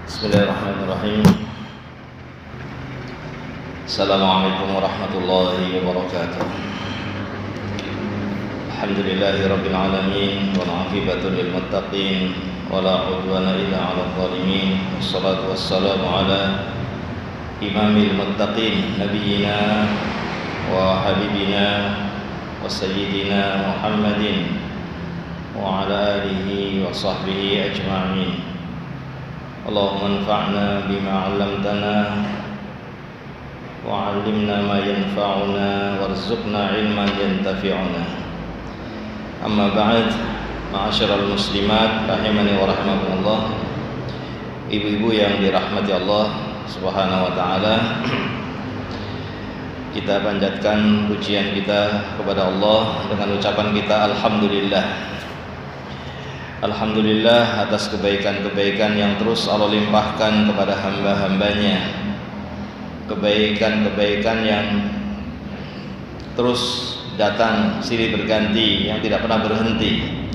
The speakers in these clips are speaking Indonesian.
Bismillahirrahmanirrahim. Assalamualaikum warahmatullahi wabarakatuh. Alhamdulillahirabbil alamin wal 'aqibatu lil muttaqin wala 'udwana illa 'alal zalimin. Wassalatu wassalamu ala imamil muttaqin nabiyyina wa habibina wa sayyidina Muhammadin wa ala alihi wa sahbihi ajma'in. Allahumma anfa'na bima 'allamtana wa 'allimna ma yanfa'una warzuqna 'ilman yantafi'una. Amma ba'd, ma'asyiral muslimat rahimani wa rahimakumullah. Ibu-ibu yang dirahmati Allah Subhanahu wa taala, kita panjatkan pujian kita kepada Allah dengan ucapan kita alhamdulillah. Alhamdulillah atas kebaikan-kebaikan yang terus Allah limpahkan kepada hamba-hambanya, kebaikan-kebaikan yang terus datang silih berganti, yang tidak pernah berhenti.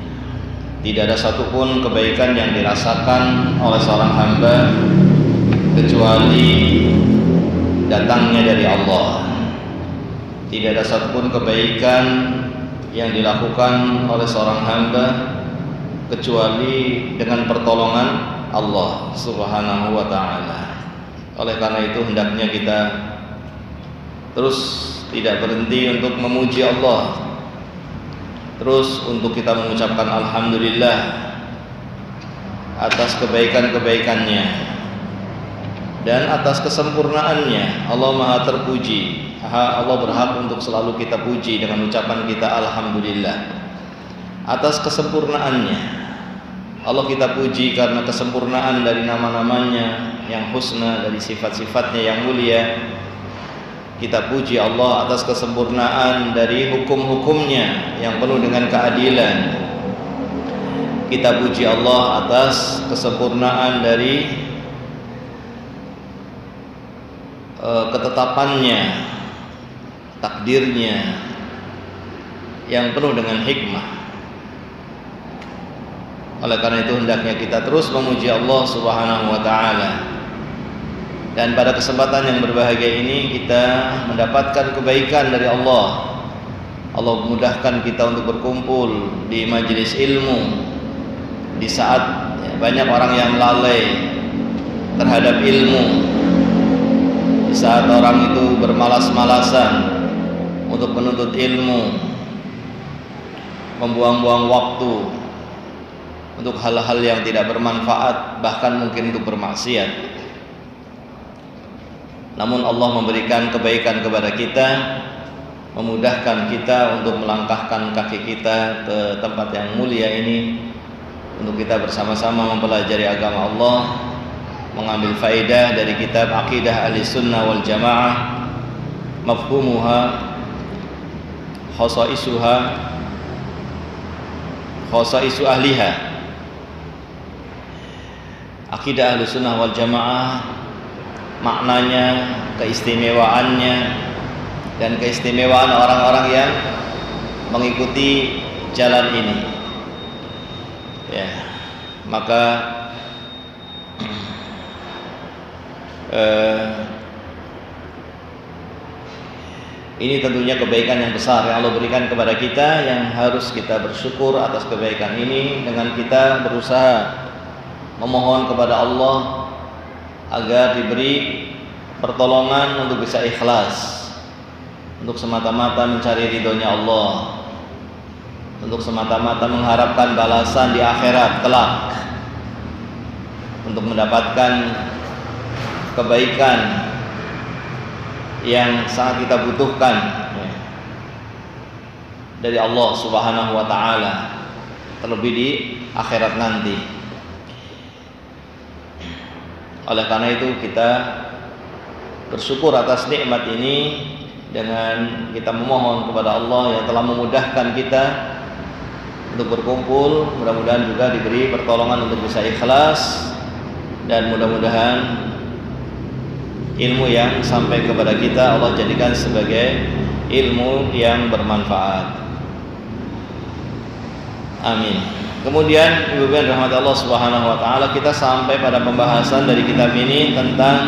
Tidak ada satupun kebaikan yang dirasakan oleh seorang hamba kecuali datangnya dari Allah. Tidak ada satupun kebaikan yang dilakukan oleh seorang hamba kecuali dengan pertolongan Allah Subhanahu wa ta'ala. Oleh karena itu hendaknya kita terus tidak berhenti untuk memuji Allah, terus untuk kita mengucapkan alhamdulillah atas kebaikan-kebaikannya dan atas kesempurnaannya. Allah Maha terpuji, Allah berhak untuk selalu kita puji dengan ucapan kita alhamdulillah atas kesempurnaannya. Allah kita puji karena kesempurnaan dari nama-namanya yang husna, dari sifat-sifatnya yang mulia. Kita puji Allah atas kesempurnaan dari hukum-hukumnya yang penuh dengan keadilan. Kita puji Allah atas kesempurnaan dari ketetapannya, takdirnya yang penuh dengan hikmah. Oleh karena itu hendaknya kita terus memuji Allah Subhanahu wa taala. Dan pada kesempatan yang berbahagia ini kita mendapatkan kebaikan dari Allah. Allah memudahkan kita untuk berkumpul di majelis ilmu di saat banyak orang yang lalai terhadap ilmu, di saat orang itu bermalas-malasan untuk menuntut ilmu, membuang-buang waktu untuk hal-hal yang tidak bermanfaat, bahkan mungkin untuk bermaksiat. Namun Allah memberikan kebaikan kepada kita, memudahkan kita untuk melangkahkan kaki kita ke tempat yang mulia ini, untuk kita bersama-sama mempelajari agama Allah, mengambil faedah dari kitab Aqidah Ahlussunnah wal Jamaah, mafhumuha, khasaisu ahliha. Akidah Ahlussunnah wal Jamaah, maknanya, keistimewaannya, dan keistimewaan orang-orang yang mengikuti jalan ini. Ya, maka ini tentunya kebaikan yang besar yang Allah berikan kepada kita, yang harus kita bersyukur atas kebaikan ini dengan kita berusaha memohon kepada Allah agar diberi pertolongan untuk bisa ikhlas, untuk semata-mata mencari ridhonya Allah, untuk semata-mata mengharapkan balasan di akhirat kelak, untuk mendapatkan kebaikan yang sangat kita butuhkan dari Allah Subhanahu wa ta'ala, terlebih di akhirat nanti. Oleh karena itu kita bersyukur atas nikmat ini dengan kita memohon kepada Allah yang telah memudahkan kita untuk berkumpul. Mudah-mudahan juga diberi pertolongan untuk bisa ikhlas, dan mudah-mudahan ilmu yang sampai kepada kita Allah jadikan sebagai ilmu yang bermanfaat. Amin. Kemudian ibu yang dirahmati Allah Subhanahu wa taala, kita sampai pada pembahasan dari kitab ini tentang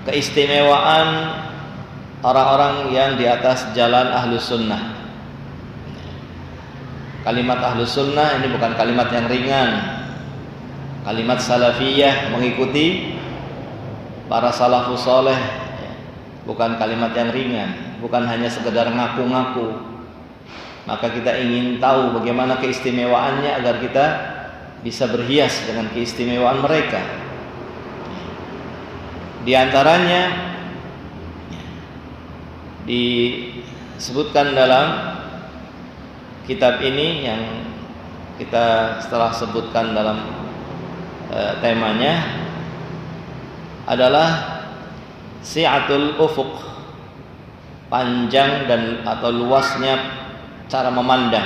keistimewaan orang-orang yang di atas jalan Ahlus Sunnah. Kalimat Ahlus Sunnah ini bukan kalimat yang ringan. Kalimat salafiyah, mengikuti para salafus soleh, bukan kalimat yang ringan, bukan hanya sekedar ngaku-ngaku. Maka kita ingin tahu bagaimana keistimewaannya agar kita bisa berhias dengan keistimewaan mereka. Di antaranya disebutkan dalam kitab ini yang kita setelah sebutkan dalam temanya adalah si'atul ufuq, panjang dan atau luasnya cara memandang,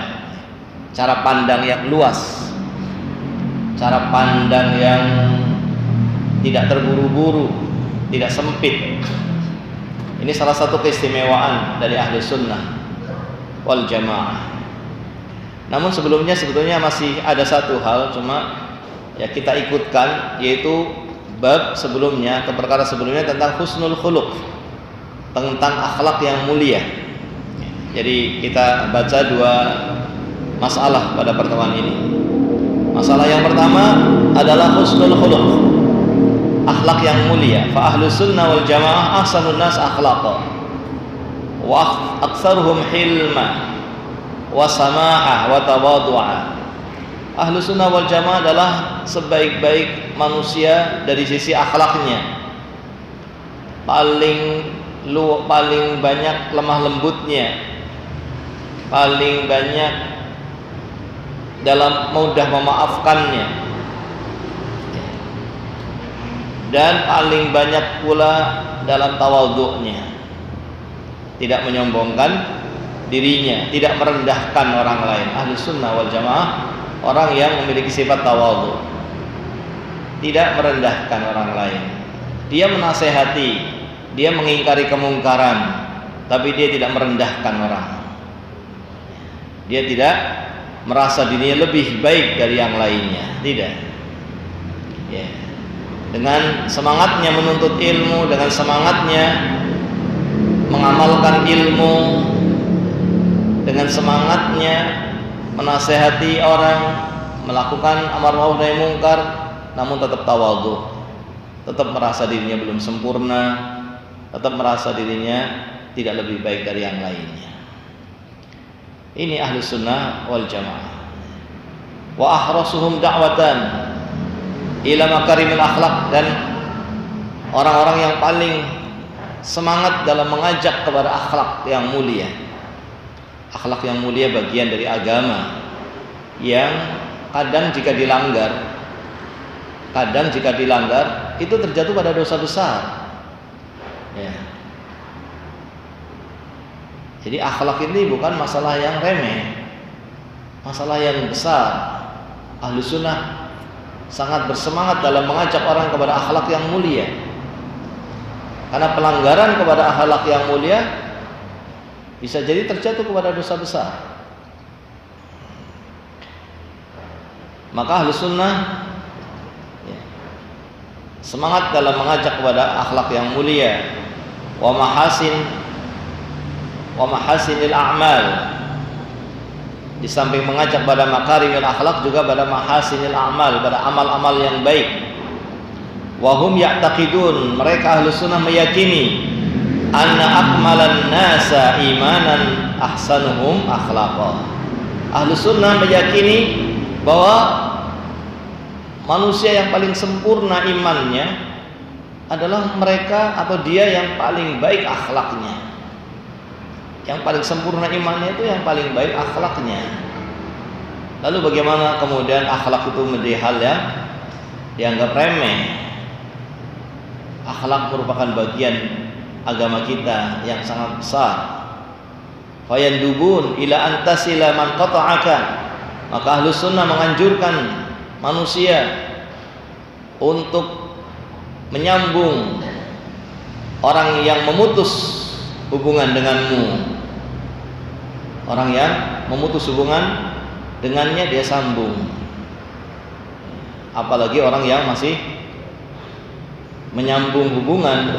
cara pandang yang luas, cara pandang yang tidak terburu-buru, tidak sempit. Ini salah satu keistimewaan dari ahli sunnah wal jamaah. Namun sebelumnya sebetulnya masih ada satu hal, cuma ya kita ikutkan, yaitu bab sebelumnya atau perkara sebelumnya tentang husnul khuluq, tentang akhlak yang mulia. Jadi kita baca dua masalah pada pertemuan ini. Masalah yang pertama adalah husnul khuluq, akhlak yang mulia. Fa ahlus sunnah wal jamaah ahsanun nas akhlaqa wa aktsaruhum hilma wa samaha wa tawadhu'a. Ahlus sunnah wal jamaah adalah sebaik-baik manusia dari sisi akhlaknya. Paling banyak lemah lembutnya, paling banyak dalam mudah memaafkannya, dan paling banyak pula dalam tawadhu'nya, tidak menyombongkan dirinya, tidak merendahkan orang lain. Ahlus sunnah wal jamaah orang yang memiliki sifat tawadhu, tidak merendahkan orang lain. Dia menasehati, dia mengingkari kemungkaran, tapi dia tidak merendahkan orang. Dia tidak merasa dirinya lebih baik dari yang lainnya, tidak. Ya. Dengan semangatnya menuntut ilmu, dengan semangatnya mengamalkan ilmu, dengan semangatnya menasehati orang, melakukan amar ma'ruf nahi munkar, namun tetap tawadhu, tetap merasa dirinya belum sempurna, tetap merasa dirinya tidak lebih baik dari yang lainnya. Ini ahlus sunnah wal jamaah. Wa ahrasuhum da'watan ila makarimil akhlak, dan orang-orang yang paling semangat dalam mengajak kepada akhlak yang mulia. Akhlak yang mulia bagian dari agama yang kadang jika dilanggar itu terjatuh pada dosa besar. Ya. Jadi akhlak ini bukan masalah yang remeh, masalah yang besar. Ahlus sunnah sangat bersemangat dalam mengajak orang kepada akhlak yang mulia, karena pelanggaran kepada akhlak yang mulia bisa jadi terjatuh kepada dosa besar. Maka ahlus sunnah semangat dalam mengajak kepada akhlak yang mulia, wa mahasinil a'mal. Di samping mengajak pada makarimil akhlak, juga pada mahasinil a'mal, pada amal-amal yang baik. Wa hum ya'taqidun, mereka ahlus sunnah meyakini anna akmalan nasa imanan ahsanuhum akhlaqa. Ahlus sunnah meyakini bahwa manusia yang paling sempurna imannya adalah mereka atau dia yang paling baik akhlaknya. Yang paling sempurna imannya itu yang paling baik akhlaknya. Lalu bagaimana kemudian akhlak itu menjadi hal yang dianggap remeh? Akhlak merupakan bagian agama kita yang sangat besar. Fayandubun ila antasila man qata'aka. Maka ahlus sunnah menganjurkan manusia untuk menyambung orang yang memutus hubungan denganmu, Orang yang memutus hubungan dengannya dia sambung. Apalagi orang yang masih menyambung hubungan,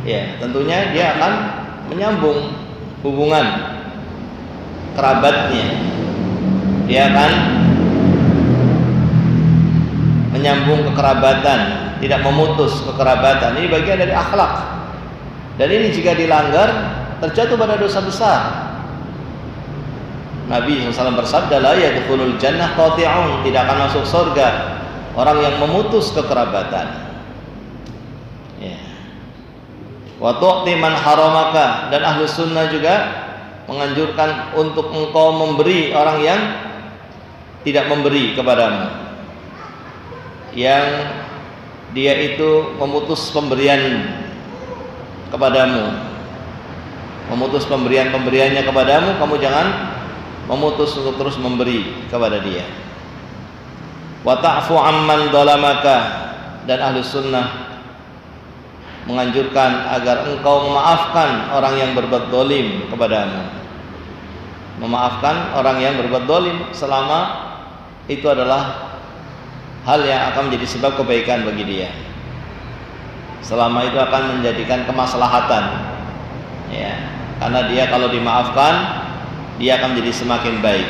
ya tentunya dia akan menyambung hubungan kerabatnya. Dia akan menyambung kekerabatan, tidak memutus kekerabatan. Ini bagian dari akhlak. Dan ini jika dilanggar terjatuh pada dosa besar. Nabi SAW bersabda, la yadkhulul jannah qati'un, tidak akan masuk surga orang yang memutus kekerabatan. Ya. Wa tu'ti man haramaka, dan ahlu sunnah juga menganjurkan untuk engkau memberi orang yang tidak memberi kepadamu, yang dia itu memutus pemberian kepadamu, memutus pemberiannya kepadamu, kamu jangan memutus untuk terus memberi kepada dia. Wa ta'fu amman dhalamaka, dan ahlu sunnah menganjurkan agar engkau memaafkan orang yang berbuat dolim kepadamu. Memaafkan orang yang berbuat dolim selama itu adalah hal yang akan menjadi sebab kebaikan bagi dia, selama itu akan menjadikan kemaslahatan, ya, karena dia kalau dimaafkan dia akan menjadi semakin baik.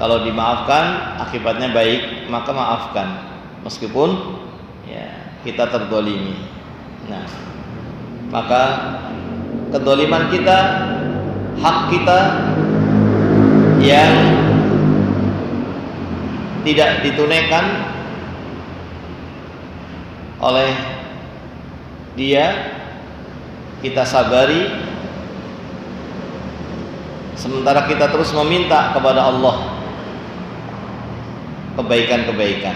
Kalau dimaafkan akibatnya baik, maka maafkan meskipun ya kita terdolimi. Nah, maka kedoliman kita, hak kita yang tidak ditunaikan oleh dia, kita sabari, sementara kita terus meminta kepada Allah kebaikan-kebaikan,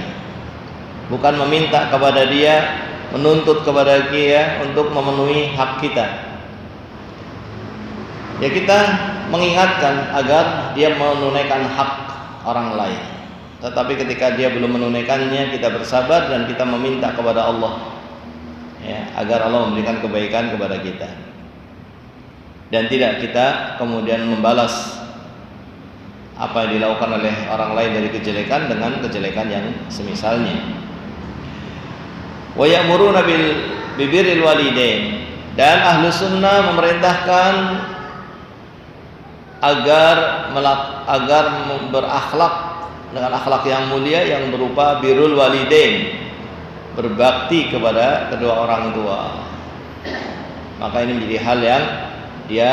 bukan meminta kepada dia, menuntut kepada dia untuk memenuhi hak kita. Ya, kita mengingatkan agar dia menunaikan hak orang lain, tetapi ketika dia belum menunaikannya, kita bersabar dan kita meminta kepada Allah, ya, agar Allah memberikan kebaikan kepada kita, dan tidak kita kemudian membalas apa yang dilakukan oleh orang lain dari kejelekan dengan kejelekan yang semisalnya. Wa ya'muruna bi birril walidain, dan ahlu sunnah memerintahkan agar berakhlak dengan akhlak yang mulia yang berupa birrul walidain, berbakti kepada kedua orang tua. Maka ini menjadi hal yang dia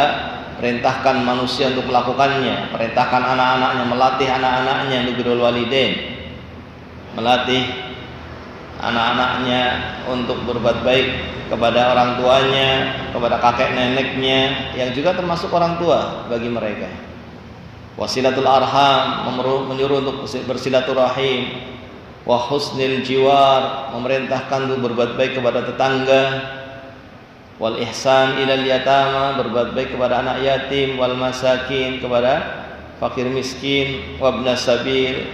perintahkan manusia untuk melakukannya, perintahkan anak-anaknya, melatih anak-anaknya untuk birrul walidain, melatih anak-anaknya untuk berbuat baik kepada orang tuanya, kepada kakek neneknya, yang juga termasuk orang tua bagi mereka. Wasilatul arham, menyuruh untuk bersilaturahim. Wa husnil jiwar, memerintahkan untuk berbuat baik kepada tetangga. Wal ihsan ilal yatama, berbuat baik kepada anak yatim. Wal masakin, kepada fakir miskin. Wabnas sabil,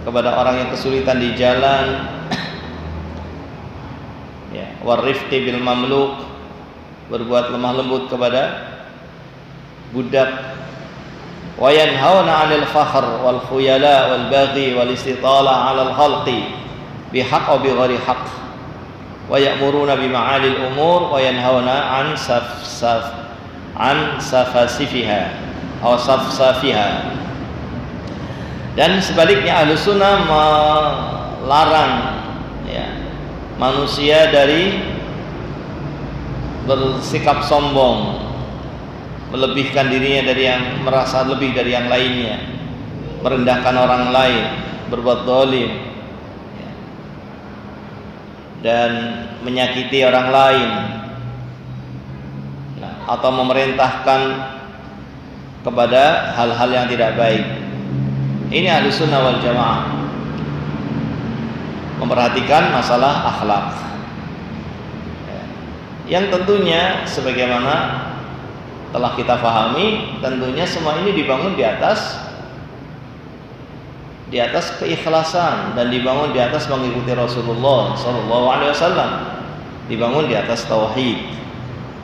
kepada orang yang kesulitan di jalan. Ya, warifqi bil mamluk, berbuat lemah lembut kepada budak. Wa yanhauna 'anil fakhr wal khuyala wal baghi wal istitala 'alal khalqi bihaq wa bighairi haqq. Wa ya'muruna bi ma'alil umur wa yanhauna 'an safasifiha aw safsafiha. Dan sebaliknya ahlu sunnah melarang, ya, manusia dari bersikap sombong, melebihkan dirinya dari yang merasa lebih dari yang lainnya, merendahkan orang lain, berbuat zalim, ya, dan menyakiti orang lain, nah, atau memerintahkan kepada hal-hal yang tidak baik. Ini Ahlus Sunnah wal Jamaah, memperhatikan masalah akhlak, yang tentunya sebagaimana telah kita pahami, tentunya semua ini dibangun di atas keikhlasan, dan dibangun di atas mengikuti Rasulullah SAW, dibangun di atas tauhid.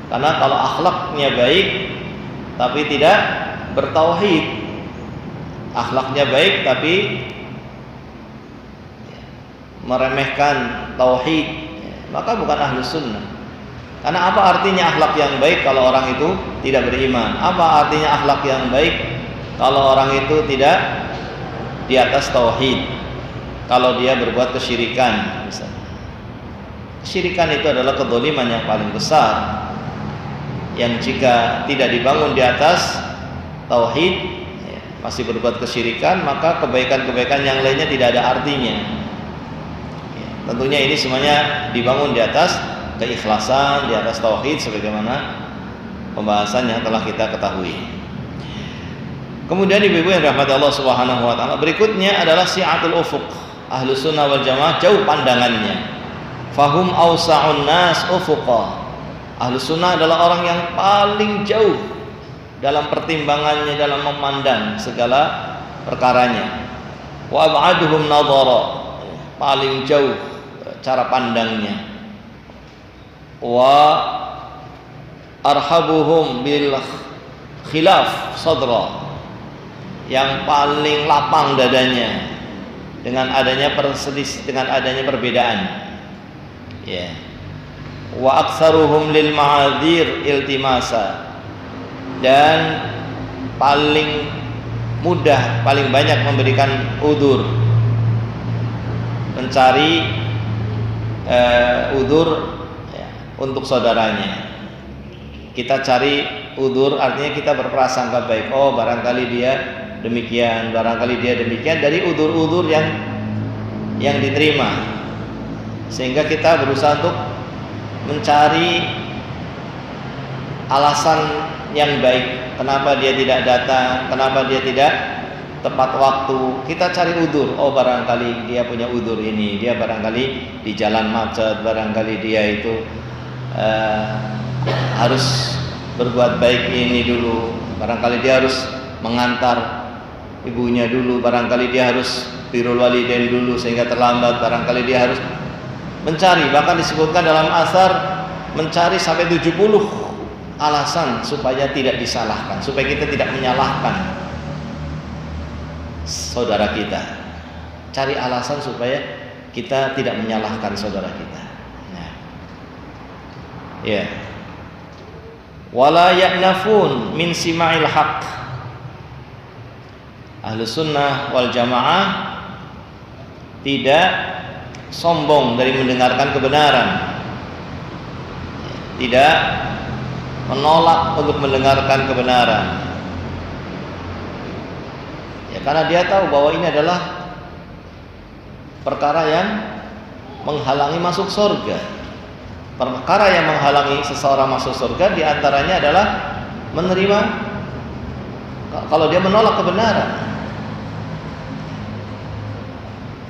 Karena kalau akhlaknya baik tapi tidak bertauhid, akhlaknya baik tapi meremehkan tauhid, maka bukan ahlus sunnah. Karena apa artinya akhlak yang baik kalau orang itu tidak beriman? Apa artinya akhlak yang baik kalau orang itu tidak di atas tauhid? Kalau dia berbuat kesyirikan misalnya. Kesyirikan itu adalah kedzaliman yang paling besar, yang jika tidak dibangun di atas tauhid, masih berbuat kesyirikan, maka kebaikan-kebaikan yang lainnya tidak ada artinya. Tentunya ini semuanya dibangun di atas keikhlasan, di atas tauhid, sebagaimana pembahasan yang telah kita ketahui. Kemudian ibu-ibu yang dirahmati Allah Subhanahu wa taala, berikutnya adalah si'atul ufuq. Ahlus sunnah wal jamaah jauh pandangannya. Fahum awsa'un nas ufuqa. Ahlus sunnah adalah orang yang paling jauh dalam pertimbangannya, dalam memandang segala perkaranya. Wa ab'aduhum nadhara, paling jauh cara pandangnya. Wa arhabuhum bil khilaf sadra, yang paling lapang dadanya dengan adanya perselisih, dengan adanya perbedaan. Ya. Wa aktsaruhum lil ma'adzir iltimasa, dan paling mudah, paling banyak memberikan udzur, mencari udzur ya, untuk saudaranya. Kita cari udzur artinya kita berprasangka baik. Oh, barangkali dia demikian, barangkali dia demikian, dari udzur-udzur yang diterima, sehingga kita berusaha untuk mencari alasan yang baik, kenapa dia tidak datang, kenapa dia tidak tepat waktu. Kita cari udzur. Oh, barangkali dia punya udzur ini, dia barangkali di jalan macet, barangkali dia itu harus berbuat baik ini dulu, barangkali dia harus mengantar ibunya dulu, barangkali dia harus birrul walidain dulu sehingga terlambat, barangkali dia harus mencari, bahkan disebutkan dalam asar, mencari sampai 70 alasan supaya tidak disalahkan, supaya kita tidak menyalahkan saudara kita. Cari alasan supaya kita tidak menyalahkan saudara kita. Nah, ya. Wala ya'nafun min sima'il haqq. Ahlus sunnah wal jamaah tidak sombong dari mendengarkan kebenaran, tidak menolak untuk mendengarkan kebenaran, ya, karena dia tahu bahwa ini adalah perkara yang menghalangi masuk surga. Perkara yang menghalangi seseorang masuk surga diantaranya adalah menerima, kalau dia menolak kebenaran.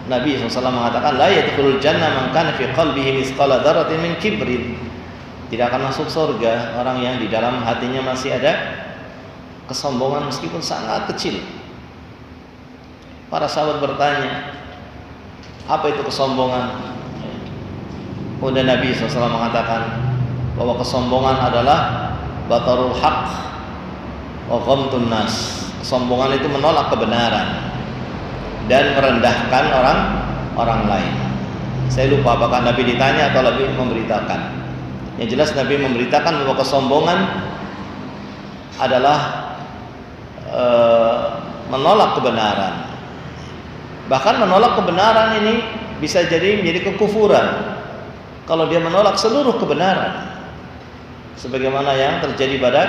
Nabi SAW mengatakan, la yadkhulul jannah man kana fi qalbihi mithqala dzarratin min kibrin. Tidak akan masuk surga orang yang di dalam hatinya masih ada kesombongan meskipun sangat kecil. Para sahabat bertanya, apa itu kesombongan? Kemudian Nabi SAW mengatakan bahwa kesombongan adalah batarul haq wa ghamtun nas. Kesombongan itu menolak kebenaran dan merendahkan orang lain. Saya lupa apakah Nabi ditanya atau lebih memberitakan. Yang jelas Nabi memberitakan bahwa kesombongan adalah menolak kebenaran. Bahkan menolak kebenaran ini bisa jadi menjadi kekufuran kalau dia menolak seluruh kebenaran, sebagaimana yang terjadi pada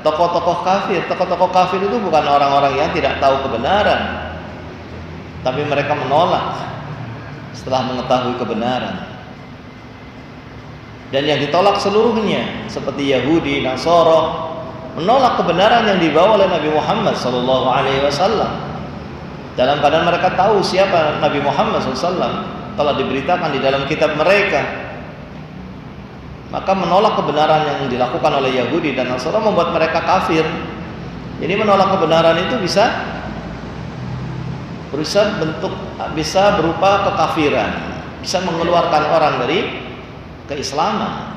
tokoh-tokoh kafir. Tokoh-tokoh kafir itu bukan orang-orang yang tidak tahu kebenaran, tapi mereka menolak setelah mengetahui kebenaran. Dan yang ditolak seluruhnya seperti Yahudi, Nasara, menolak kebenaran yang dibawa oleh Nabi Muhammad SAW. Dalam keadaan mereka tahu siapa Nabi Muhammad SAW, telah diberitakan di dalam kitab mereka. Maka menolak kebenaran yang dilakukan oleh Yahudi dan Nasara membuat mereka kafir. Jadi menolak kebenaran itu bisa berupa kekafiran, bisa mengeluarkan orang dari keislaman.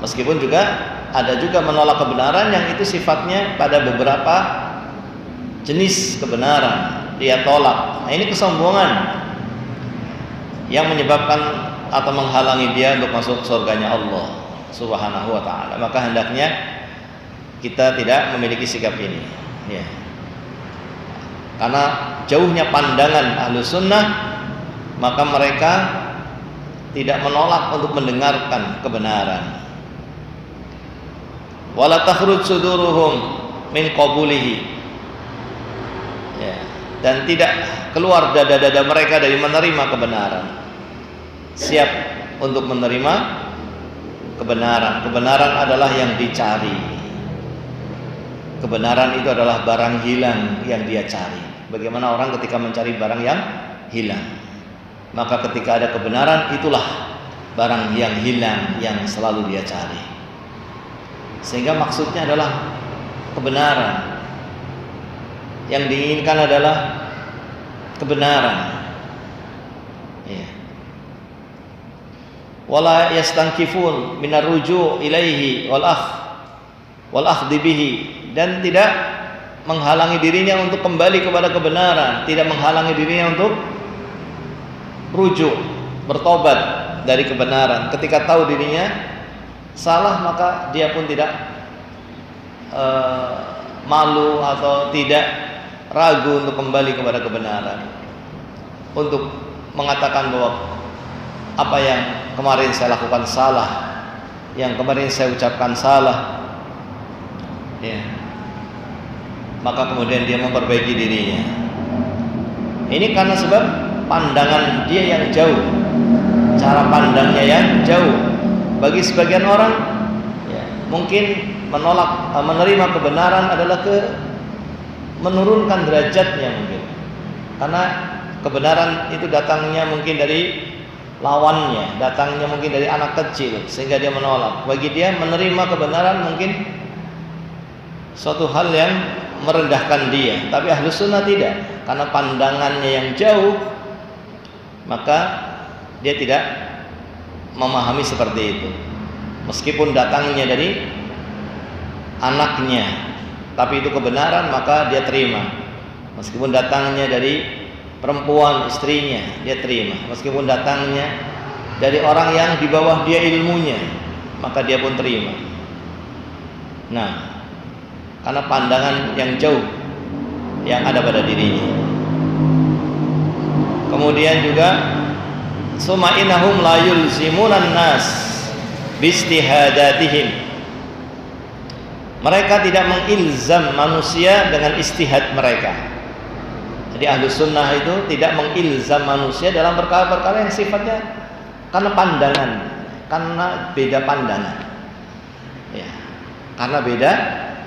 Meskipun juga ada juga menolak kebenaran yang itu sifatnya pada beberapa jenis kebenaran dia tolak. Nah, ini kesombongan yang menyebabkan atau menghalangi dia untuk masuk surganya Allah Subhanahu wa ta'ala. Maka hendaknya kita tidak memiliki sikap ini, ya. Karena jauhnya pandangan ahlu sunnah, maka mereka tidak menolak untuk mendengarkan kebenaran. Wala takhruj suduruhum min qabulihi, ya. Dan tidak keluar dada-dada mereka dari menerima kebenaran. Siap untuk menerima kebenaran. Kebenaran adalah yang dicari. Kebenaran itu adalah barang hilang yang dia cari. Bagaimana orang ketika mencari barang yang hilang? Maka ketika ada kebenaran, itulah barang yang hilang yang selalu dia cari. Sehingga maksudnya adalah kebenaran. Yang diinginkan adalah kebenaran. Ya. Wala yastankifun minar ruju' ilaihi wal akhdhi bihi, dan tidak menghalangi dirinya untuk kembali kepada kebenaran, tidak menghalangi dirinya untuk rujuk, bertobat dari kebenaran. Ketika tahu dirinya salah, maka dia pun tidak malu atau tidak ragu untuk kembali kepada kebenaran, untuk mengatakan bahwa apa yang kemarin saya lakukan salah, yang kemarin saya ucapkan salah, ya. Maka kemudian dia memperbaiki dirinya. Ini karena sebab pandangan dia yang jauh, cara pandangnya yang jauh. Bagi sebagian orang, ya, mungkin menerima kebenaran adalah menurunkan derajatnya mungkin, karena kebenaran itu datangnya mungkin dari lawannya, datangnya mungkin dari anak kecil, sehingga dia menolak. Bagi dia menerima kebenaran mungkin suatu hal yang merendahkan dia. Tapi ahlu sunnah tidak, karena pandangannya yang jauh, maka dia tidak memahami seperti itu. Meskipun datangnya dari anaknya, tapi itu kebenaran, maka dia terima. Meskipun datangnya dari perempuan, istrinya, dia terima. Meskipun datangnya dari orang yang di bawah dia ilmunya, maka dia pun terima. Nah, karena pandangan yang jauh yang ada pada dirinya. Kemudian juga summa innahum la yulzimunan nas bistihadatihim. Mereka tidak mengilzam manusia dengan istihad mereka. Jadi ahlu sunnah itu tidak mengilzam manusia dalam perkara-perkara yang sifatnya karena pandangan, karena beda pandangan, ya, karena beda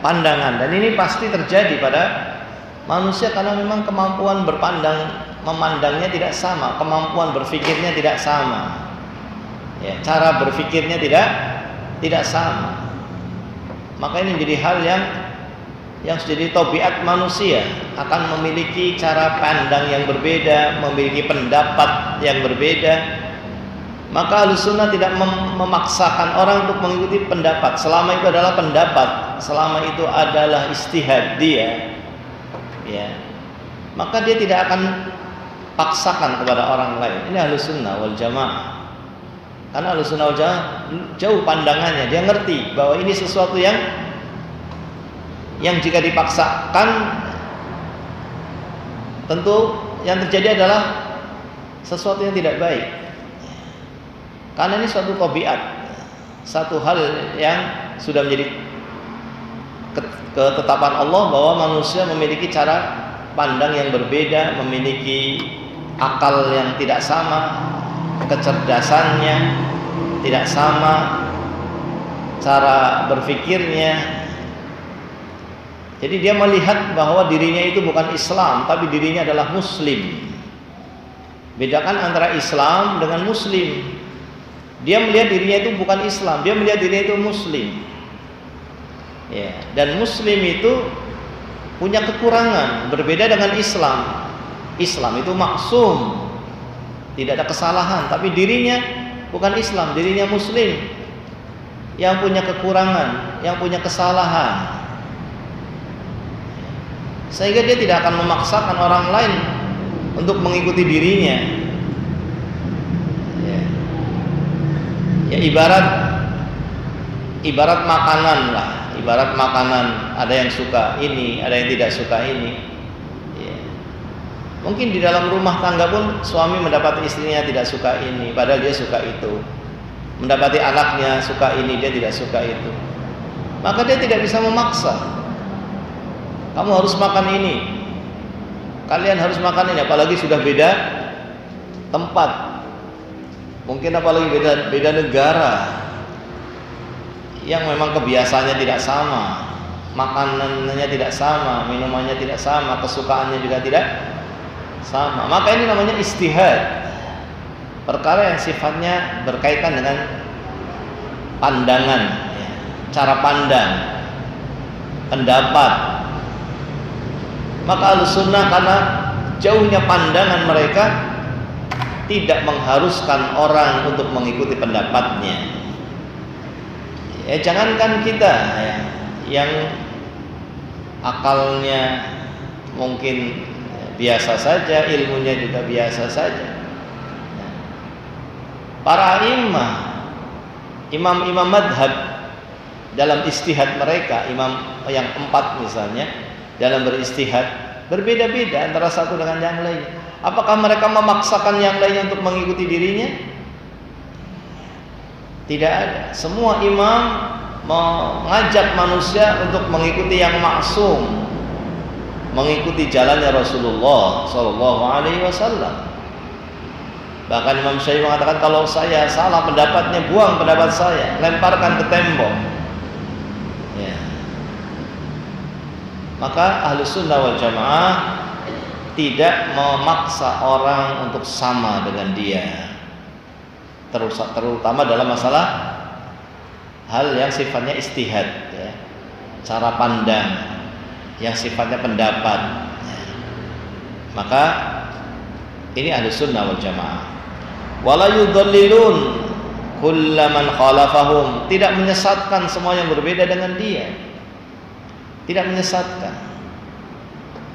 pandangan. Dan ini pasti terjadi pada manusia karena memang kemampuan memandangnya tidak sama, kemampuan berpikirnya tidak sama, ya, cara berpikirnya tidak sama. Maka ini menjadi hal yang menjadi tabiat manusia, akan memiliki cara pandang yang berbeda, memiliki pendapat yang berbeda. Maka Ahlussunnah tidak memaksakan orang untuk mengikuti pendapat, selama itu adalah pendapat, selama itu adalah ijtihad dia, ya, maka dia tidak akan paksakan kepada orang lain. Ini Ahlussunnah wal Jamaah. Karena Ahlussunnah wal Jamaah jauh pandangannya, dia ngerti bahwa ini sesuatu yang jika dipaksakan, tentu yang terjadi adalah sesuatu yang tidak baik. Karena ini suatu tabiat, satu hal yang sudah menjadi ketetapan Allah bahwa manusia memiliki cara pandang yang berbeda, memiliki akal yang tidak sama, kecerdasannya tidak sama, cara berpikirnya. Jadi dia melihat bahwa dirinya itu bukan Islam, tapi dirinya adalah Muslim. Bedakan antara Islam dengan Muslim. Dia melihat dirinya itu bukan Islam, dia melihat dirinya itu Muslim. Ya, dan Muslim itu punya kekurangan, berbeda dengan Islam. Islam itu maksum, tidak ada kesalahan, tapi dirinya bukan Islam, dirinya Muslim. yang punya kekurangan, yang punya kesalahan, sehingga dia tidak akan memaksakan orang lain untuk mengikuti dirinya. Ya, ibarat makanan lah, ibarat makanan, ada yang suka ini, ada yang tidak suka ini. Ya. Mungkin di dalam rumah tangga pun suami mendapati istrinya tidak suka ini, padahal dia suka itu. Mendapati anaknya suka ini, dia tidak suka itu. Maka dia tidak bisa memaksa. Kamu harus makan ini, kalian harus makan ini, apalagi sudah beda tempat, mungkin apalagi beda negara, yang memang kebiasaannya tidak sama, makanannya tidak sama, minumannya tidak sama, kesukaannya juga tidak sama. Maka ini namanya ijtihad, perkara yang sifatnya berkaitan dengan pandangan, cara pandang, pendapat. Maka Ahlussunnah karena jauhnya pandangan mereka tidak mengharuskan orang untuk mengikuti pendapatnya. Ya, jangankan kita ya, yang akalnya mungkin biasa saja, ilmunya juga biasa saja. Para imam-imam madhab dalam istihad mereka, imam yang 4 misalnya, dalam beristihad berbeda-beda antara satu dengan yang lain. Apakah mereka memaksakan yang lainnya untuk mengikuti dirinya? Tidak ada. Semua imam mengajak manusia untuk mengikuti yang maksum, mengikuti jalannya Rasulullah Sallallahu Alaihi Wasallam. Bahkan Imam Syafi'i mengatakan, kalau saya salah pendapatnya, buang pendapat saya, lemparkan ke tembok. Ya. Maka Ahlussunnah wal Jamaah tidak memaksa orang untuk sama dengan dia, terutama dalam masalah hal yang sifatnya ijtihad, ya, cara pandang yang sifatnya pendapat, ya. Maka ini Ahlussunnah wal Jamaah. Wala yudallilun kullaman khalafahum, tidak menyesatkan semua yang berbeda dengan dia, tidak menyesatkan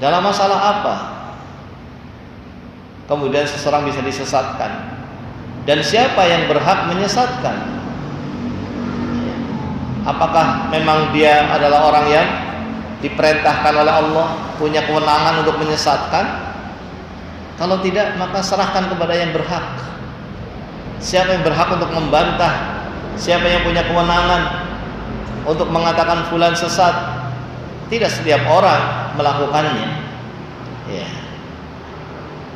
dalam masalah apa kemudian seseorang bisa disesatkan, dan siapa yang berhak menyesatkan. Apakah memang dia adalah orang yang diperintahkan oleh Allah, punya kewenangan untuk menyesatkan? Kalau tidak, maka serahkan kepada yang berhak. Siapa yang berhak untuk membantah? Siapa yang punya kewenangan untuk mengatakan fulan sesat? Tidak setiap orang melakukannya, ya.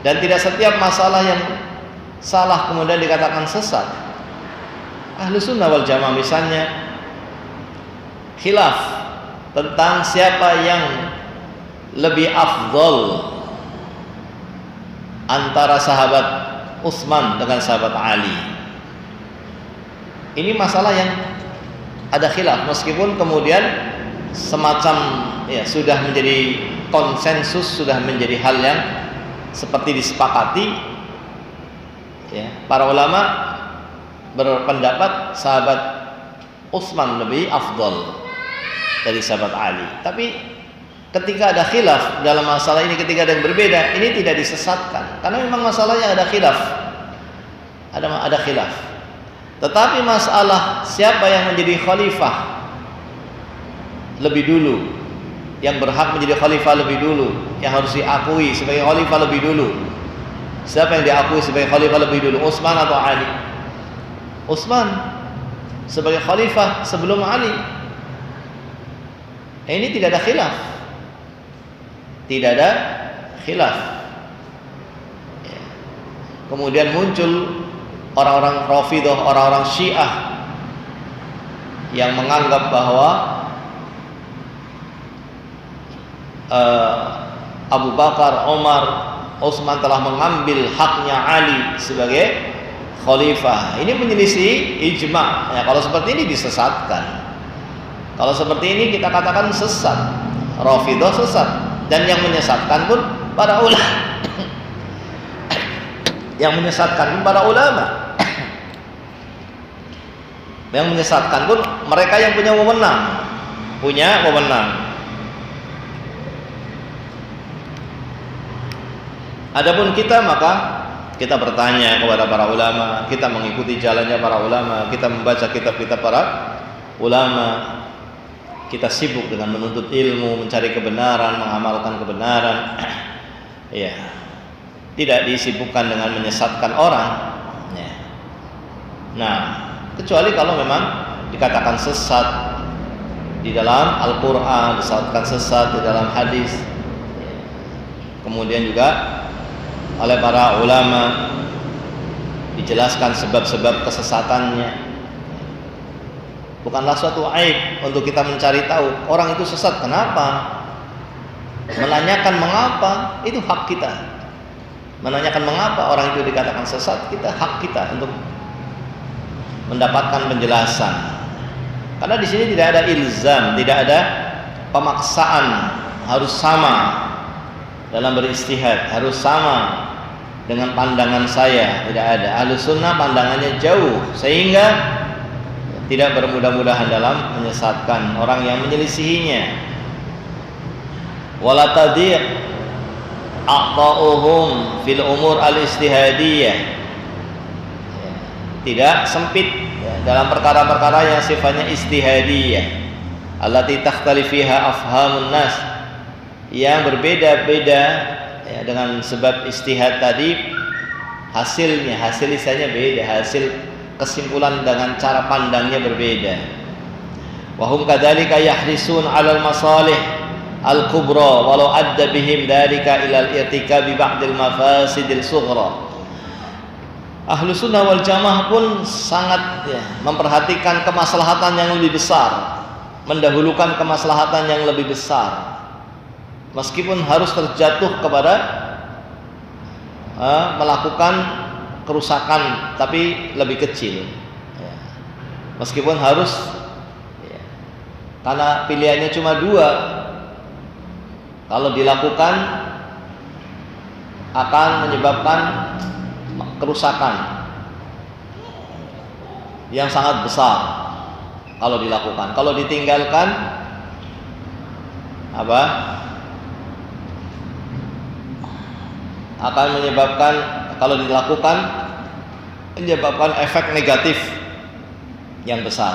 Dan tidak setiap masalah yang salah kemudian dikatakan sesat. Ahlussunnah wal Jamaah misalnya khilaf tentang siapa yang lebih afdol antara sahabat Utsman dengan sahabat Ali. Ini masalah yang ada khilaf, meskipun kemudian semacam ya sudah menjadi konsensus, sudah menjadi hal yang seperti disepakati, ya, para ulama berpendapat sahabat Utsman lebih afdol dari sahabat Ali. Tapi ketika ada khilaf dalam masalah ini, ketika ada yang berbeda, ini tidak disesatkan, karena memang masalahnya ada khilaf, ada khilaf. Tetapi masalah siapa yang menjadi khalifah lebih dulu, yang berhak menjadi khalifah lebih dulu, yang harus diakui sebagai khalifah lebih dulu, siapa yang diakui sebagai khalifah lebih dulu, Utsman atau Ali? Utsman sebagai khalifah sebelum Ali. Ini tidak ada khilaf, tidak ada khilaf. Ya. Kemudian muncul orang-orang Rafidhah, orang-orang Syiah yang menganggap bahwa Abu Bakar, Umar, Utsman telah mengambil haknya Ali sebagai khalifah. Ini menyelisih ijma. Ya, kalau seperti ini disesatkan. Kalau seperti ini kita katakan sesat. Rafidhah sesat, dan yang menyesatkan pun para ulama. Yang menyesatkan pun para ulama. Yang menyesatkan pun mereka yang punya wewenang. Adapun kita, maka kita bertanya kepada para ulama, kita mengikuti jalannya para ulama, kita membaca kitab-kitab para ulama, kita sibuk dengan menuntut ilmu, mencari kebenaran, mengamalkan kebenaran. Ya, tidak disibukkan dengan menyesatkan orang. Ya. Nah, kecuali kalau memang dikatakan sesat di dalam Al-Quran, disebutkan sesat di dalam hadis, kemudian juga oleh para ulama dijelaskan sebab-sebab kesesatannya. Bukanlah suatu aib untuk kita mencari tahu orang itu sesat kenapa, menanyakan mengapa, itu hak kita. Menanyakan mengapa orang itu dikatakan sesat, kita hak kita untuk mendapatkan penjelasan. Karena di sini tidak ada ilzam, tidak ada pemaksaan harus sama dalam beristihad, harus sama dengan pandangan saya, tidak ada. Ahlus sunnah pandangannya jauh, sehingga tidak bermudah-mudahan dalam menyesatkan orang yang menyelisihinya. Wala tadiq aqta'uhum fil umur al-istihadiyah, tidak sempit dalam perkara-perkara yang sifatnya istihadiyah, allati takhtali fiha afhamun nas, yang berbeda-beda ya, dengan sebab istihad tadi hasil lisannya beda, hasil kesimpulan dengan cara pandangnya berbeda. Wahum kadzalika yahrisun 'alal masalih al-kubra walau adda bihim dzalika ila al-irtikabi ba'dil mafasidil sughra. Ahlus sunnah wal jamaah pun sangat memperhatikan kemaslahatan yang lebih besar, mendahulukan kemaslahatan yang lebih besar, meskipun harus terjatuh kepada melakukan kerusakan tapi lebih kecil, meskipun harus karena pilihannya cuma dua, kalau dilakukan akan menyebabkan kerusakan yang sangat besar kalau dilakukan. Kalau ditinggalkan akan menyebabkan, kalau dilakukan menyebabkan efek negatif yang besar.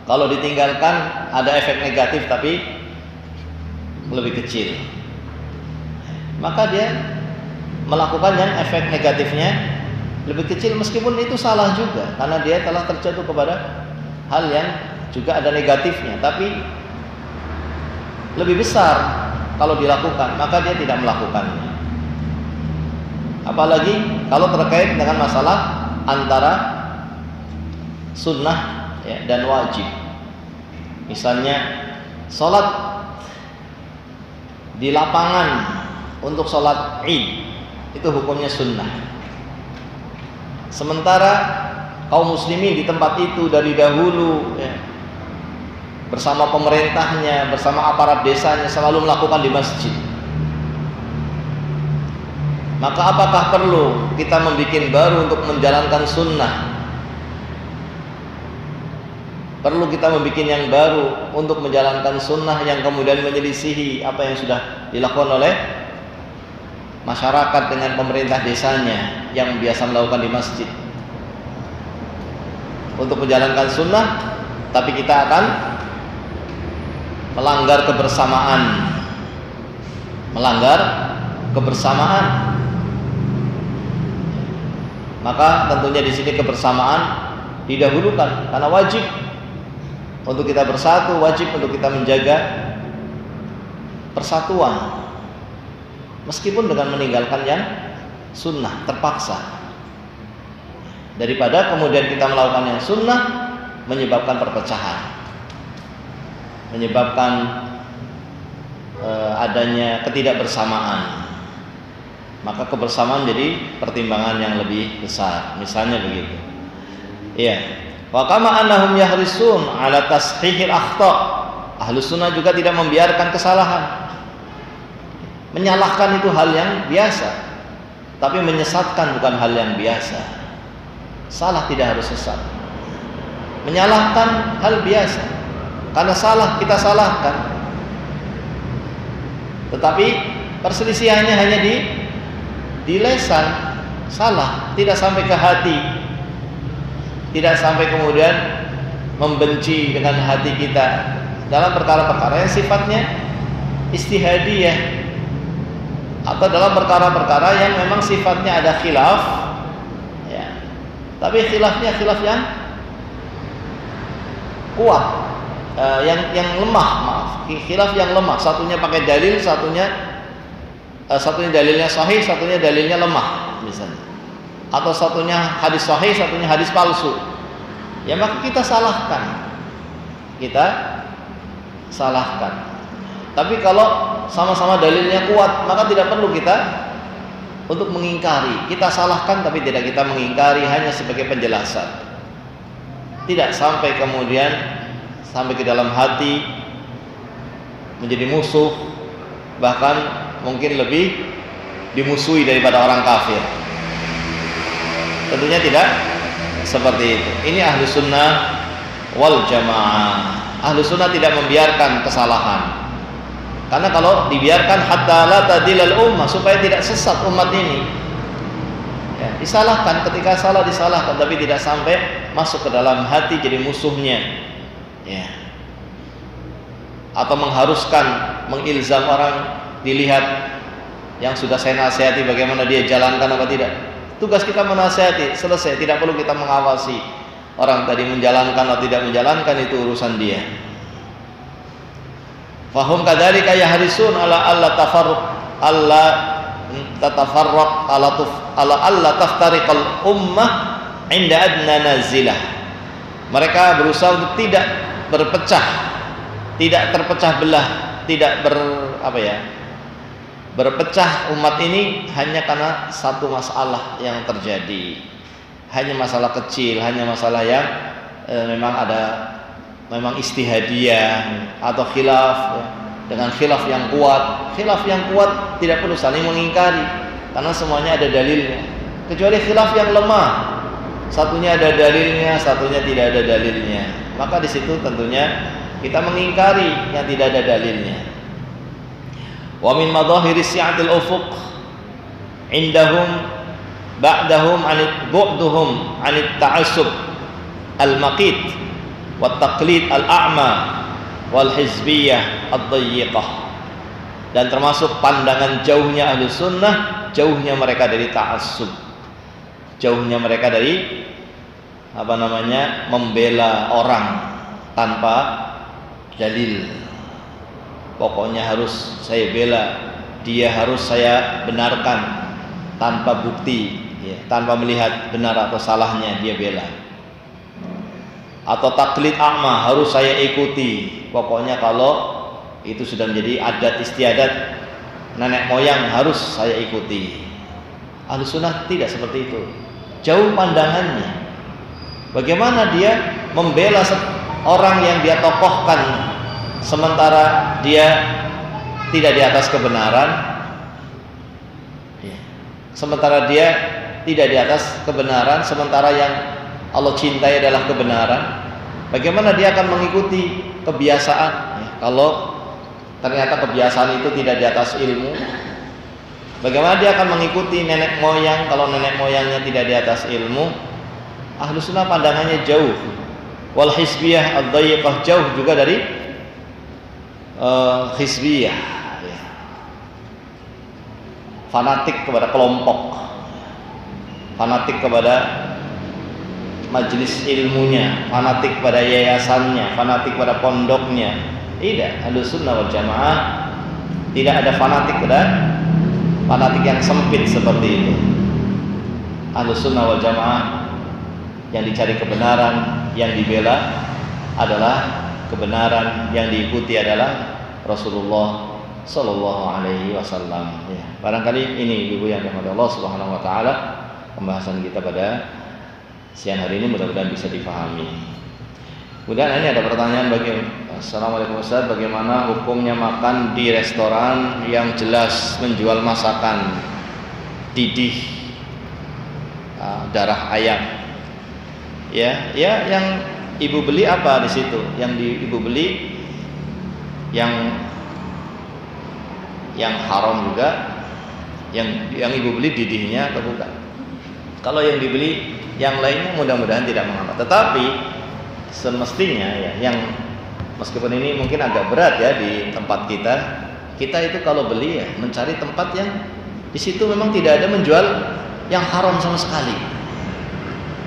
Kalau ditinggalkan ada efek negatif tapi lebih kecil, maka dia melakukan yang efek negatifnya lebih kecil, meskipun itu salah juga karena dia telah terjatuh kepada hal yang juga ada negatifnya, tapi lebih besar kalau dilakukan, maka dia tidak melakukannya. Apalagi kalau terkait dengan masalah antara sunnah dan wajib. Misalnya sholat di lapangan untuk sholat Id, itu hukumnya sunnah. Sementara kaum muslimin di tempat itu dari dahulu bersama pemerintahnya, bersama aparat desanya selalu melakukan di masjid. Maka apakah perlu kita membuat baru untuk menjalankan sunnah? Perlu kita membuat yang baru untuk menjalankan sunnah yang kemudian menyelisihi apa yang sudah dilakukan oleh masyarakat dengan pemerintah desanya yang biasa melakukan di masjid. Untuk menjalankan sunnah, tapi kita akan melanggar kebersamaan. Maka tentunya di sini kebersamaan didahulukan, karena wajib untuk kita bersatu, wajib untuk kita menjaga persatuan, meskipun dengan meninggalkan yang sunnah terpaksa, daripada kemudian kita melakukan yang sunnah menyebabkan perpecahan, menyebabkan adanya ketidakbersamaan. Maka kebersamaan jadi pertimbangan yang lebih besar, misalnya begitu. Iya. Wa kama annahum yahrisun ala tashihil akhta. Ahlus sunnah juga tidak membiarkan kesalahan. Menyalahkan itu hal yang biasa, tapi menyesatkan bukan hal yang biasa. Salah tidak harus sesat. Menyalahkan hal biasa, karena salah kita salahkan. Tetapi perselisihannya hanya di lisan, salah, tidak sampai ke hati, tidak sampai kemudian membenci dengan hati kita dalam perkara-perkara yang sifatnya istihadiyah, atau dalam perkara-perkara yang memang sifatnya ada khilaf, ya. Tapi khilafnya khilaf yang kuat, yang lemah, khilaf yang lemah. Satunya pakai dalil, satunya dalilnya sahih, satunya dalilnya lemah, misalnya. Atau satunya hadis sahih, satunya hadis palsu. Ya maka kita salahkan. Tapi kalau sama-sama dalilnya kuat, maka tidak perlu kita untuk mengingkari. Kita salahkan tapi tidak kita mengingkari, hanya sebagai penjelasan. Tidak sampai kemudian sampai ke dalam hati menjadi musuh, bahkan mungkin lebih dimusuhi daripada orang kafir. Tentunya tidak seperti itu. Ini ahlu sunnah wal jamaah. Ahlu sunnah tidak membiarkan kesalahan, karena kalau dibiarkan hatta la tadilal ummah, supaya tidak sesat umat ini, ya, disalahkan, ketika salah disalahkan, tapi tidak sampai masuk ke dalam hati jadi musuhnya, ya. Atau mengharuskan, mengilzam orang, dilihat yang sudah saya nasihati bagaimana dia jalankan apa tidak. Tugas kita menasihati, selesai, tidak perlu kita mengawasi orang tadi menjalankan atau tidak menjalankan, itu urusan dia. Fahum kadzalika yahrisun ala alla tafarruq alla tatafarraq ala alla taftariqal ummah inda adna nazilah. Mereka berusaha untuk tidak berpecah, tidak terpecah belah, tidak berpecah umat ini hanya karena satu masalah yang terjadi, hanya masalah kecil, hanya masalah yang memang istihadiyah atau khilaf, ya. Dengan khilaf yang kuat tidak perlu saling mengingkari, karena semuanya ada dalilnya. Kecuali khilaf yang lemah, satunya ada dalilnya, satunya tidak ada dalilnya, maka di situ tentunya kita mengingkari yang tidak ada dalilnya. Wa min madahiri si'atil ufuq indahum ba'dahum bu'duhum 'anit ta'assub al-maqit wat taqlid al-a'ma wal hizbiyah ad-dayyiqah. Dan termasuk pandangan jauhnya ahlu sunnah, jauhnya mereka dari ta'assub, jauhnya mereka dari membela orang tanpa dalil. Pokoknya harus saya bela, dia harus saya benarkan tanpa bukti, ya, tanpa melihat benar atau salahnya dia bela. Atau taklid a'ma, harus saya ikuti. Pokoknya kalau itu sudah menjadi adat istiadat nenek moyang harus saya ikuti. Ahlu sunnah tidak seperti itu, jauh pandangannya. Bagaimana dia membela orang yang dia tokohkan, sementara dia tidak di atas kebenaran, sementara dia tidak di atas kebenaran, sementara yang Allah cintai adalah kebenaran. Bagaimana dia akan mengikuti kebiasaan, ya, kalau ternyata kebiasaan itu tidak di atas ilmu? Bagaimana dia akan mengikuti nenek moyang kalau nenek moyangnya tidak di atas ilmu? Ahlu sunnah pandangannya jauh. Wal hizbiyah ad-dayyiqah, jauh juga dari hizbiyah, ya. Fanatik kepada kelompok, fanatik kepada majelis ilmunya, fanatik pada yayasannya, fanatik pada pondoknya. Tidak, ahlu sunnah wal jamaah tidak ada fanatik yang sempit seperti itu. Ahlu sunnah wal jamaah yang dicari kebenaran, yang dibela adalah kebenaran, yang diikuti adalah Rasulullah Sallallahu Alaihi Wasallam. Ya, barangkali ini ibu yang dirahmati Allah Subhanahu Wa Taala, pembahasan kita pada siang hari ini mudah-mudahan bisa difahami. Kemudian ini ada pertanyaan Assalamualaikum Ustaz, bagaimana hukumnya makan di restoran yang jelas menjual masakan didih darah ayam? Ya, yang ibu beli apa di situ? Ibu beli yang haram juga, yang ibu beli didihnya atau bukan? Kalau yang dibeli yang lainnya mudah-mudahan tidak mengapa. Tetapi semestinya ya, yang meskipun ini mungkin agak berat ya di tempat kita itu kalau beli ya mencari tempat yang di situ memang tidak ada menjual yang haram sama sekali.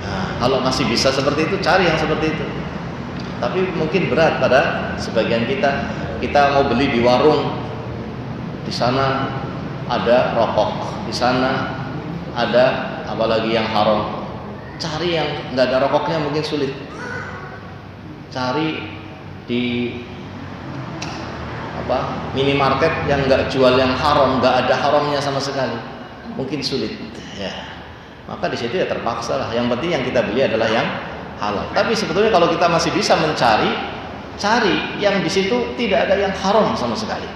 Nah, kalau masih bisa seperti itu, cari yang seperti itu. Tapi mungkin berat pada sebagian kita mau beli di warung, di sana ada rokok, di sana ada apalagi yang haram. Cari yang nggak ada rokoknya mungkin sulit. Cari di minimarket yang nggak jual yang haram, nggak ada haramnya sama sekali, mungkin sulit ya. Maka di situ ya terpaksa lah. Yang penting yang kita beli adalah yang halal. Tapi sebetulnya kalau kita masih bisa mencari, cari yang di situ tidak ada yang haram sama sekali.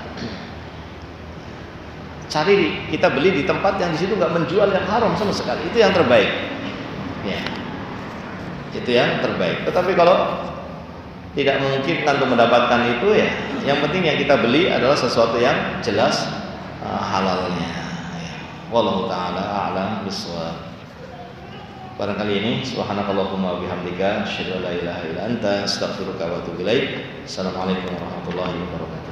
Cari kita beli di tempat yang di situ nggak menjual yang haram sama sekali, itu yang terbaik ya. Itu yang terbaik. Tetapi kalau tidak memungkinkan untuk mendapatkan itu ya, yang penting yang kita beli adalah sesuatu yang jelas halalnya ya. Wallahu ta'ala a'lam bishawab. Barangkali ini subhanakallahumma wabihamdika asyhadu an la ilaha illa anta astaghfiruka wa atubu ilaik. Assalamualaikum warahmatullahi wabarakatuh.